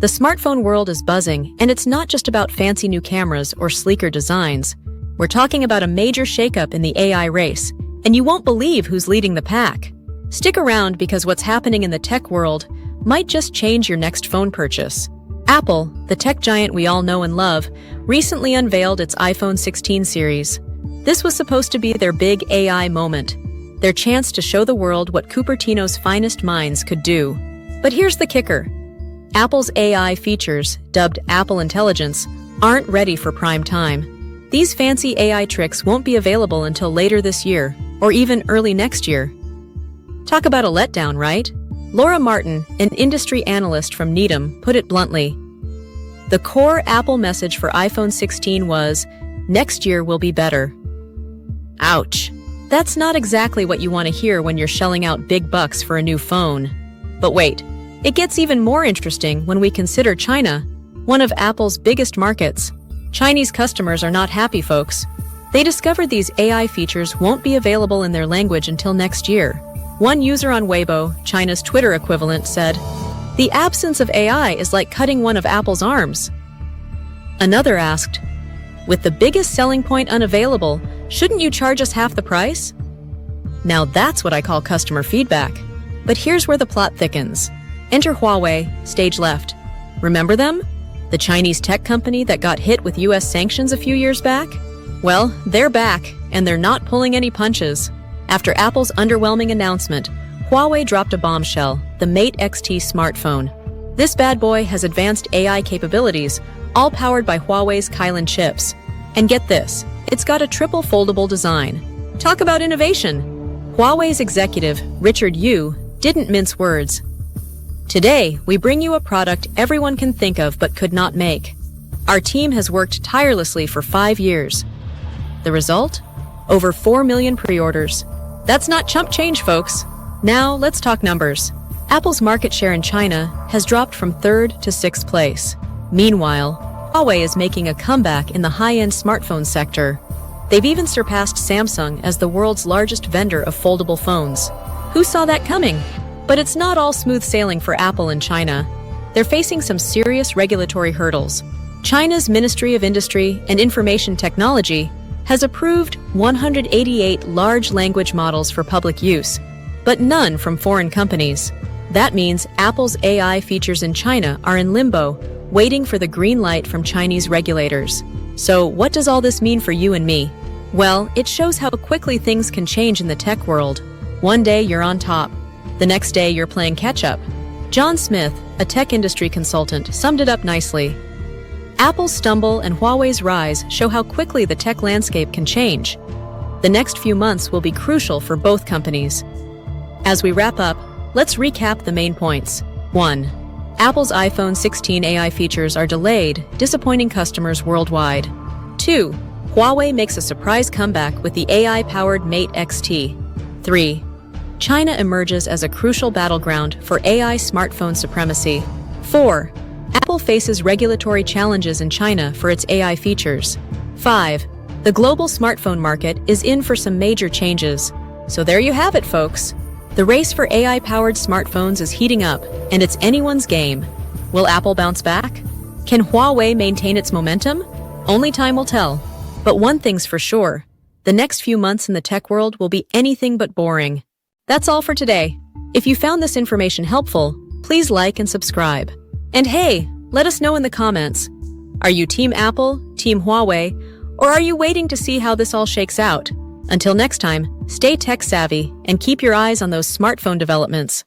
The smartphone world is buzzing, and it's not just about fancy new cameras or sleeker designs. We're talking about a major shakeup in the AI race, and you won't believe who's leading the pack. Stick around because what's happening in the tech world might just change your next phone purchase. Apple, the tech giant we all know and love, recently unveiled its iPhone 16 series. This was supposed to be their big AI moment, their chance to show the world what Cupertino's finest minds could do. But here's the kicker. Apple's AI features, dubbed Apple Intelligence, aren't ready for prime time. These fancy AI tricks won't be available until later this year, or even early next year. Talk about a letdown, right? Laura Martin, an industry analyst from Needham, put it bluntly. The core Apple message for iPhone 16 was, "Next year will be better." Ouch. That's not exactly what you want to hear when you're shelling out big bucks for a new phone. But wait. It gets even more interesting when we consider China, one of Apple's biggest markets. Chinese customers are not happy, folks. They discovered these AI features won't be available in their language until next year. One user on Weibo, China's Twitter equivalent, said, "The absence of AI is like cutting one of Apple's arms." Another asked, "With the biggest selling point unavailable, shouldn't you charge us half the price?" Now that's what I call customer feedback. But here's where the plot thickens. Enter Huawei, stage left. Remember them? The Chinese tech company that got hit with US sanctions a few years back? Well, they're back, and they're not pulling any punches. After Apple's underwhelming announcement, Huawei dropped a bombshell, the Mate XT smartphone. This bad boy has advanced AI capabilities, all powered by Huawei's Kilan chips. And get this, it's got a triple foldable design. Talk about innovation! Huawei's executive, Richard Yu, didn't mince words. Today, we bring you a product everyone can think of but could not make. Our team has worked tirelessly for 5 years. The result? Over 4 million pre-orders. That's not chump change, folks. Now, let's talk numbers. Apple's market share in China has dropped from 3rd to 6th place. Meanwhile, Huawei is making a comeback in the high-end smartphone sector. They've even surpassed Samsung as the world's largest vendor of foldable phones. Who saw that coming? But it's not all smooth sailing for Apple in China. They're facing some serious regulatory hurdles. China's Ministry of Industry and Information Technology has approved 188 large language models for public use, but none from foreign companies. That means Apple's AI features in China are in limbo, waiting for the green light from Chinese regulators. So what does all this mean for you and me? Well, it shows how quickly things can change in the tech world. One day you're on top. The next day, you're playing catch-up. John Smith, a tech industry consultant, summed it up nicely. Apple's stumble and Huawei's rise show how quickly the tech landscape can change. The next few months will be crucial for both companies. As we wrap up, let's recap the main points. 1. Apple's iPhone 16 AI features are delayed, disappointing customers worldwide. 2. Huawei makes a surprise comeback with the AI-powered Mate XT. 3. China emerges as a crucial battleground for AI smartphone supremacy. 4. Apple faces regulatory challenges in China for its AI features. 5. The global smartphone market is in for some major changes. So there you have it, folks. The race for AI-powered smartphones is heating up, and it's anyone's game. Will Apple bounce back? Can Huawei maintain its momentum? Only time will tell. But one thing's for sure. The next few months in the tech world will be anything but boring. That's all for today. If you found this information helpful, please like and subscribe. And hey, let us know in the comments. Are you Team Apple, Team Huawei, or are you waiting to see how this all shakes out? Until next time, stay tech savvy and keep your eyes on those smartphone developments.